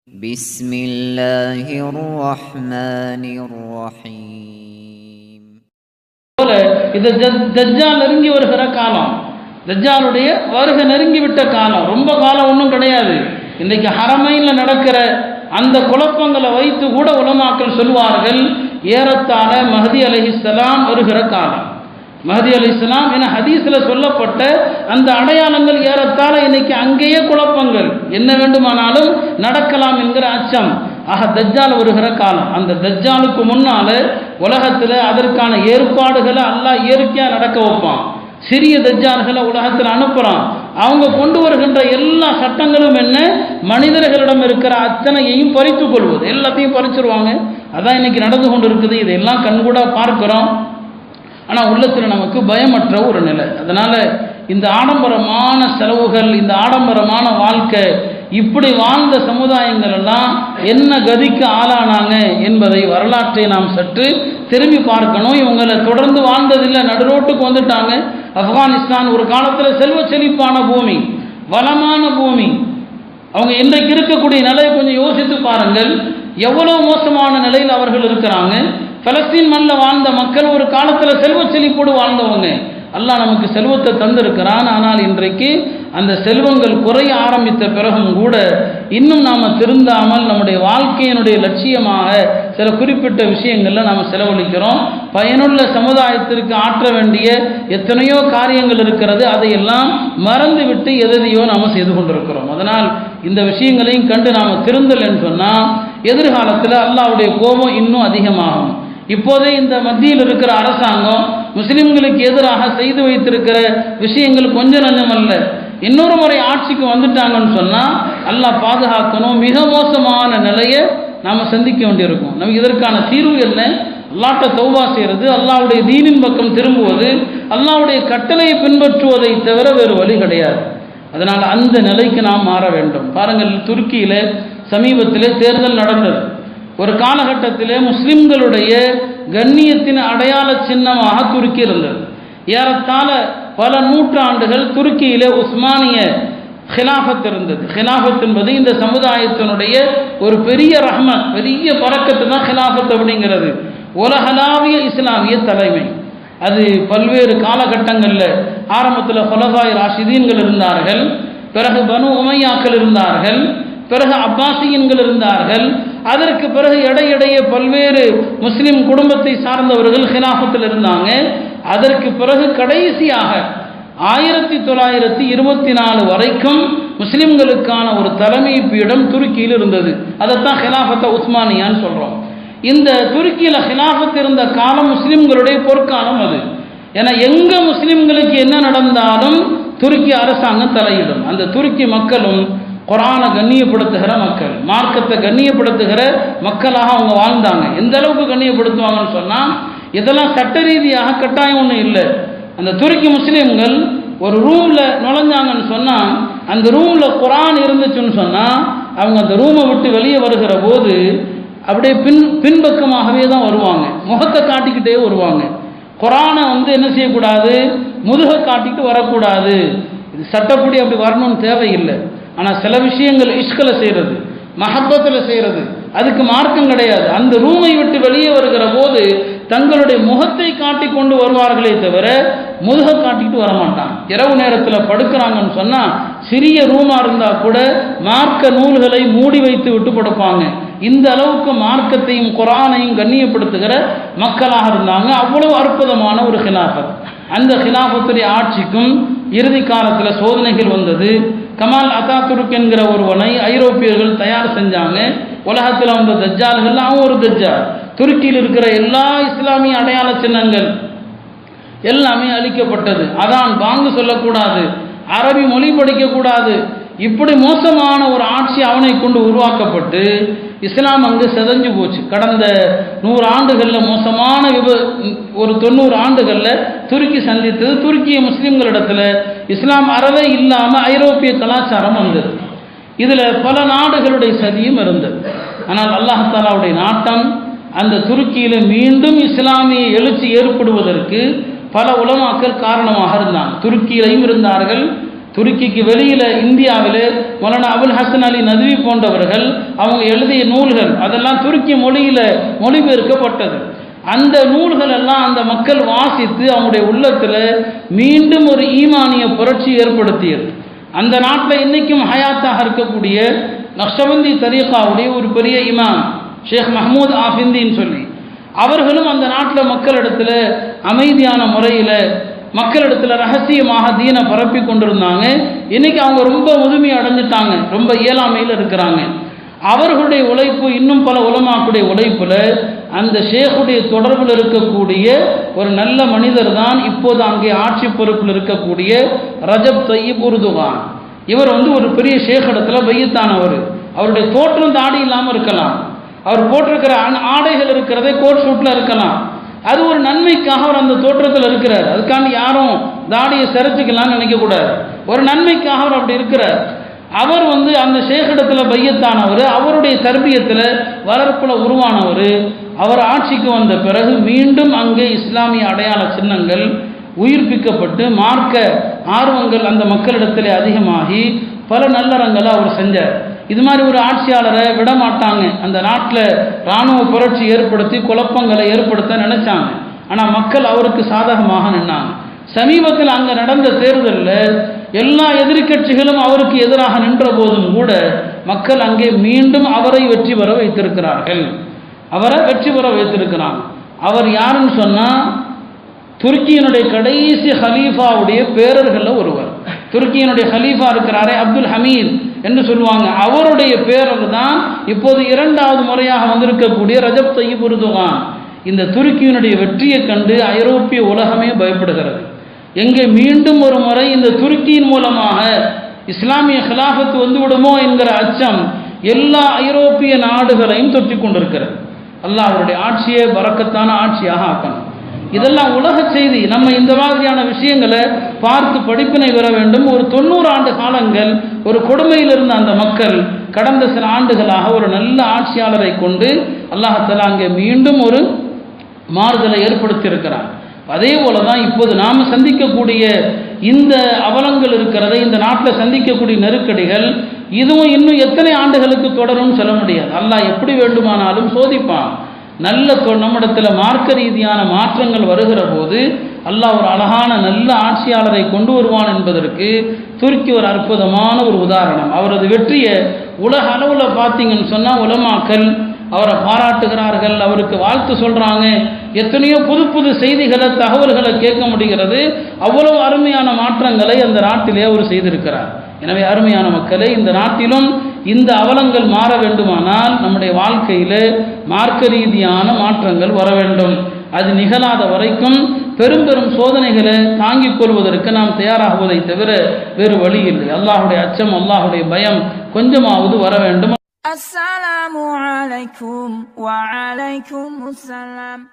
بسم الله الرحمن الرحيم. இது தஜ்ஜால் நெருங்கி வருகிற காலம், தஜ்ஜாலுடைய வருகை நெருங்கி விட்ட காலம், ரொம்ப காலம் ஒன்றும் கிடையாது. இன்றைக்கு ஹரமைனில் நடக்கிற அந்த குழப்பங்களை வைத்து கூட உலமாக்கள் சொல்வார்கள், ஏறத்தாழ மஹதி அலைஹிஸ்ஸலாம் வருகிற காலம். மஹதி அலைஹிஸ்ஸலாம் என ஹதீஸில் சொல்லப்பட்ட அந்த அடையாளங்கள் ஏறத்தாழ இன்னைக்கு அங்கேயே குழப்பங்கள், என்ன வேண்டுமானாலும் நடக்கலாம் என்கிற அச்சம். ஆக தஜ்ஜால் வருகிற காலம். அந்த தஜ்ஜாலுக்கு முன்னால உலகத்தில் அதற்கான ஏற்பாடுகளை அல்லாஹ் இயற்கையாக நடக்க வைப்பான். சிறிய தஜ்ஜால்களை உலகத்தில் அனுப்புகிறான். அவங்க கொண்டு வருகின்ற எல்லா சட்டங்களும் என்ன, மனிதர்களிடம் இருக்கிற அத்தனையையும் பறித்து கொள்வது, எல்லாத்தையும் பறிச்சிருவாங்க. அதான் இன்னைக்கு நடந்து கொண்டு இருக்குது. இதெல்லாம் கண்கூட பார்க்கிறோம். ஆனால் உள்ளத்தில் நமக்கு பயமற்ற ஒரு நிலை. அதனால் இந்த ஆடம்பரமான செலவுகள், இந்த ஆடம்பரமான வாழ்க்கை, இப்படி வாழ்ந்த சமுதாயங்கள் எல்லாம் என்ன கதிக்கு ஆளானாங்க என்பதை வரலாற்றை நாம் சற்று திரும்பி பார்க்கணும். இவங்களை தொடர்ந்து வாழ்ந்ததில்லை, நடுரோட்டுக்கு வந்துட்டாங்க. ஆப்கானிஸ்தான் ஒரு காலத்தில் செல்வ செழிப்பான பூமி, வளமான பூமி. அவங்க இன்றைக்கு இருக்கக்கூடிய நிலையை கொஞ்சம் யோசித்து பாருங்கள். எவ்வளோ மோசமான நிலையில் அவர்கள் இருக்கிறாங்க. பலஸ்தீன் மண்ணில் வாழ்ந்த மக்கள் ஒரு காலத்தில் செல்வ செழிப்போடு வாழ்ந்தவங்க. அல்லாஹ் நமக்கு செல்வத்தை தந்திருக்கிறான். ஆனால் இன்றைக்கு அந்த செல்வங்கள் குறைய ஆரம்பித்த பிறகும் கூட இன்னும் நாம் திருந்தாமல் நம்முடைய வாழ்க்கையினுடைய லட்சியமாக சில குறிப்பிட்ட விஷயங்களில் நாம் செலவழிக்கிறோம். பயனுள்ள சமுதாயத்திற்கு ஆற்ற வேண்டிய எத்தனையோ காரியங்கள் இருக்கிறது, அதையெல்லாம் மறந்துவிட்டு எதையோ நாம் செய்து கொண்டிருக்கிறோம். அதனால் இந்த விஷயங்களையும் கண்டு நாம் திருந்தலைன்னு சொன்னால் எதிர்காலத்தில் அல்லாஹ்வுடைய கோபம் இன்னும் அதிகமாகும். இப்போதே இந்த மத்தியில் இருக்கிற அரசாங்கம் முஸ்லிம்களுக்கு எதிராக செய்து வைத்திருக்கிற விஷயங்கள் கொஞ்சம் நஞ்சம் அல்ல. இன்னொரு முறை ஆட்சிக்கு வந்துட்டாங்கன்னு சொன்னால் அல்லாஹ் பாதுகாக்கணும், மிக மோசமான நிலையை நாம் சந்திக்க வேண்டியிருக்கும். நமக்கு இதற்கான தீர்வு என்ன? அல்லாஹ்ட்ட தௌபா செய்கிறது, அல்லாஹ்வுடைய தீனின் பக்கம் திரும்புவது, அல்லாஹ்வுடைய கட்டளையை பின்பற்றுவதை தவிர வேறு வழி கிடையாது. அதனால் அந்த நிலைக்கு நாம் மாற வேண்டும். பாருங்கள், துருக்கியில் சமீபத்தில் தேர்தல் நடந்தது. ஒரு காலகட்டத்தில் முஸ்லிம்களுடைய கண்ணியத்தின் அடையாள சின்னமாக துருக்கி இருந்தது. ஏறத்தாழ பல நூற்றாண்டுகள் துருக்கியிலே உஸ்மானிய ஹிலாஃபத் இருந்தது. ஹிலாஃபத் என்பது இந்த சமுதாயத்தினுடைய ஒரு பெரிய ரஹ்மத், பெரிய பரக்கத்து தான் ஹிலாஃபத் அப்படிங்கிறது. உலகளாவிய இஸ்லாமிய தலைமை. அது பல்வேறு காலகட்டங்களில் ஆரம்பத்தில் ஹுலஃபாய் ராஷிதீன்கள் இருந்தார்கள், பிறகு பனு உமையாக்கள் இருந்தார்கள், பிறகு அப்பாசியன்கள் இருந்தார்கள், அதற்கு பிறகு இடையிடையே பல்வேறு முஸ்லிம் குடும்பத்தை சார்ந்தவர்கள் ஹிலாஃபத்தில் இருந்தாங்க. அதற்கு பிறகு கடைசியாக 1924 வரைக்கும் முஸ்லிம்களுக்கான ஒரு தலைமை பீடம் துருக்கியில் இருந்தது. அதைத்தான் ஹிலாஃபத்தை உஸ்மானியான்னு சொல்கிறோம். இந்த துருக்கியில் ஹிலாஃபத் இருந்த காலம் முஸ்லிம்களுடைய பொற்காலம் அது. ஏன்னா எங்கே முஸ்லிம்களுக்கு என்ன நடந்தாலும் துருக்கி அரசாங்கம் தலையிடும். அந்த துருக்கி மக்களும் குர்ஆனை கண்ணியப்படுத்துகிற மக்கள், மார்க்கத்தை கண்ணியப்படுத்துகிற மக்களாக அவங்க வாழ்ந்தாங்க. எந்த அளவுக்கு கண்ணியப்படுத்துவாங்கன்னு சொன்னால், இதெல்லாம் சட்ட ரீதியாக கட்டாயம் ஒன்றும் இல்லை. அந்த துருக்கி முஸ்லீம்கள் ஒரு ரூமில் நுழைஞ்சாங்கன்னு சொன்னால், அந்த ரூமில் குர்ஆன் இருந்துச்சுன்னு சொன்னால், அவங்க அந்த ரூமை விட்டு வெளியே வருகிற போது அப்படியே பின்பக்கமாகவே தான் வருவாங்க, முகத்தை காட்டிக்கிட்டே வருவாங்க. குர்ஆனை என்ன செய்யக்கூடாது, முதுகை காட்டிக்கிட்டு வரக்கூடாது. இது சட்டப்படி அப்படி வரணும்னு தேவையில்லை. ஆனால் சில விஷயங்கள் இஷ்கில் செய்கிறது, மஹப்பத்தில் செய்கிறது, அதுக்கு மார்க்கம் கிடையாது. அந்த ரூமை விட்டு வெளியே வருகிற போது தங்களுடைய முகத்தை காட்டி கொண்டு வருவார்களே தவிர முதுகை காட்டிக்கிட்டு வரமாட்டான். இரவு நேரத்தில் படுக்கிறாங்கன்னு சொன்னால் சிறிய ரூமாக இருந்தால் கூட மார்க்க நூல்களை மூடி வைத்து விட்டு படுப்பாங்க. இந்த அளவுக்கு மார்க்கத்தையும் குர்ஆனையும் கண்ணியப்படுத்துகிற மக்களாக இருந்தாங்க. அவ்வளவு அற்புதமான ஒரு ஹிலாஃபத். அந்த ஹிலாஃபத்துடைய ஆட்சிக்கும் இறுதி காலத்தில் சோதனைகள் வந்தது. கமால் அத்தாதுர்க் என்கிற ஒருவனை ஐரோப்பியர்கள் தயார் செஞ்சாங்க. உலகத்தில் வந்த தஜ்ஜால்கள் அவன் ஒரு தஜ்ஜால். துருக்கியில் இருக்கிற எல்லா இஸ்லாமிய அடையாள சின்னங்கள் எல்லாமே அழிக்கப்பட்டது. அதான் பாங்கு சொல்லக்கூடாது, அரபி மொழி படிக்கக்கூடாது. இப்படி மோசமான ஒரு ஆட்சி அவனை கொண்டு உருவாக்கப்பட்டு இஸ்லாம் அங்கு செதஞ்சு போச்சு. கடந்த 100 ஆண்டுகளில் மோசமான ஒரு 90 ஆண்டுகளில் துருக்கி சந்தித்தது. துருக்கிய முஸ்லீம்களிடத்தில் இஸ்லாம் அறவே இல்லாமல் ஐரோப்பிய கலாச்சாரம் வந்தது. இதில் பல நாடுகளுடைய சதியும் இருந்தது. ஆனால் அல்லாஹ் தஆலாவுடைய நாட்டம் அந்த துருக்கியில் மீண்டும் இஸ்லாமிய எழுச்சி ஏற்படுவதற்கு பல உலமாக்கள் காரணமாக இருந்தாங்க. துருக்கியிலையும் இருந்தார்கள், துருக்கிக்கு வெளியில் இந்தியாவில் மௌலானா அபுல் ஹசன் அலி நதுவி போன்றவர்கள் அவங்க எழுதிய நூல்கள் அதெல்லாம் துருக்கி மொழியில் மொழிபெயர்க்கப்பட்டது. அந்த நூல்கள் எல்லாம் அந்த மக்கள் வாசித்து அவங்களுடைய உள்ளத்தில் மீண்டும் ஒரு ஈமானிய புரட்சி ஏற்படுத்தியது. அந்த நாட்டில் இன்றைக்கும் ஹயாத்தாக இருக்கக்கூடிய நக்ஷபந்தி தரீகாவுடைய ஒரு பெரிய இமாம் ஷேக் மஹமூத் ஆஃபிந்தின்னு சொல்லி அவர்களும் அந்த நாட்டில் மக்களிடத்தில் அமைதியான முறையில் மக்களிடத்தில் ரகசியமாக தீனை பரப்பி கொண்டிருந்தாங்க. இன்னைக்கு அவங்க ரொம்ப முதுமை அடைஞ்சிட்டாங்க, ரொம்ப இயலாமையில் இருக்கிறாங்க. அவர்களுடைய உழைப்பு இன்னும் பல உலமாக்குடைய உழைப்பில் அந்த ஷேக்குடைய தொடர்பில் இருக்கக்கூடிய ஒரு நல்ல மனிதர் தான் இப்போது அங்கே ஆட்சி பொறுப்பில் இருக்கக்கூடிய ரஜப் தய்யிப் உருதுகான். இவர் ஒரு பெரிய ஷேக் இடத்துல பையத்தானவர். அவருடைய தோற்றம் தாடி இல்லாமல் இருக்கலாம், அவர் போட்டிருக்கிற ஆடைகள் இருக்கிறதே கோட் ஷூட்டில் இருக்கலாம். அது ஒரு நன்மைக்காக அவர் அந்த தோற்றத்தில் இருக்கிறார். அதுக்காண்டி யாரும் தாடியை சிறச்சிக்கலாம்னு நினைக்கக்கூடாது. ஒரு நன்மைக்காக அவர் அப்படி இருக்கிறார். அவர் அந்த ஷேக்கிடத்தில் பையத்தானவர், அவருடைய தர்பியத்தில் வளர்ப்பில் உருவானவர். அவர் ஆட்சிக்கு வந்த பிறகு மீண்டும் அங்கே இஸ்லாமிய அடையாள சின்னங்கள் உயிர்ப்பிக்கப்பட்டு மார்க்க ஆர்வங்கள் அந்த மக்களிடத்தில் அதிகமாகி பல நல்லறங்களை அவர் செஞ்சார். இது மாதிரி ஒரு ஆட்சியாளரை விட மாட்டாங்க. அந்த நாட்டில் இராணுவ புரட்சி ஏற்படுத்தி குழப்பங்களை ஏற்படுத்த நினைச்சாங்க. ஆனால் மக்கள் அவருக்கு சாதகமாக நின்னாங்க. சமீபத்தில் அங்கே நடந்த தேர்தலில் எல்லா எதிர்க்கட்சிகளும் அவருக்கு எதிராக நின்ற போதும் கூட மக்கள் அங்கே மீண்டும் அவரை வெற்றி பெற வைத்திருக்கிறார்கள். அவர் யாருன்னு சொன்னால் துருக்கியினுடைய கடைசி ஹலீஃபாவுடைய பேரர்களில் ஒருவர். துருக்கியினுடைய ஹலீஃபா இருக்கிறாரே அப்துல் ஹமீத் என்று சொல்லுவாங்க, அவருடைய பேரர் தான் இப்போது இரண்டாவது முறையாக வந்திருக்கக்கூடிய ரஜப் தய்யிப் உருதுகான். இந்த துருக்கியினுடைய வெற்றியை கண்டு ஐரோப்பிய உலகமே பயப்படுகிறது. எங்கே மீண்டும் ஒரு முறை இந்த துருக்கியின் மூலமாக இஸ்லாமிய ஹிலாஃபத் வந்துவிடுமோ என்கிற அச்சம் எல்லா ஐரோப்பிய நாடுகளையும் தொற்றி கொண்டிருக்கிறது. அல்லாஹ் அவருடைய ஆட்சியை பரக்கத்தான ஆட்சியாக ஆக்கணும். இதெல்லாம் உலக செய்தி. நம்ம இந்த மாதிரியான விஷயங்களை பார்த்து படிப்பினை பெற வேண்டும். ஒரு 90 ஆண்டு காலங்கள் ஒரு கொடுமையில் இருந்த அந்த மக்கள் கடந்த சில ஆண்டுகளாக ஒரு நல்ல ஆட்சியாளரை கொண்டு அல்லாஹ் அங்கே மீண்டும் ஒரு மாறுதலை ஏற்படுத்தி இருக்கிறார். அதே போல தான் இப்போது நாம் சந்திக்கக்கூடிய இந்த அவலங்கள் இருக்கிறதை, இந்த நாட்டில் சந்திக்கக்கூடிய நெருக்கடிகள், இதுவும் இன்னும் எத்தனை ஆண்டுகளுக்கு தொடரும்னு சொல்ல முடியாது. அல்லாஹ் எப்படி வேண்டுமானாலும் சோதிப்பான். நல்ல நம்மிடத்தில் மார்க்க ரீதியான மாற்றங்கள் வருகிற போது அல்லாஹ் ஒரு அழகான நல்ல ஆட்சியாளரை கொண்டு வருவான் என்பதற்கு துருக்கி ஒரு அற்புதமான ஒரு உதாரணம். அவரது வெற்றியை உலக அளவில் பார்த்தீங்கன்னு சொன்னால் உலமாக்கள் அவரை பாராட்டுகிறார்கள், அவருக்கு வாழ்த்து சொல்கிறாங்க. எத்தனையோ புது புது செய்திகளை தகவல்களை கேட்க முடிகிறது. அவ்வளவு அருமையான மாற்றங்களை அந்த நாட்டிலே அவர் செய்திருக்கிறார். எனவே அருமையான மக்களே, இந்த நாட்டிலும் இந்த அவலங்கள் மாற வேண்டுமானால் நம்முடைய வாழ்க்கையில் மார்க்க ரீதியான மாற்றங்கள் வர வேண்டும். அது நிகழாத வரைக்கும் பெரும் பெரும் சோதனைகளை தாங்கிக் கொள்வதற்கு நாம் தயாராகுவதை தவிர வேறு வழி இல்லை. அல்லாஹுடைய அச்சம், அல்லாஹுடைய பயம் கொஞ்சமாவது வர வேண்டும். அஸ்ஸலாமு அலைக்கும் வ அலைக்கும் அஸ்ஸலாம்.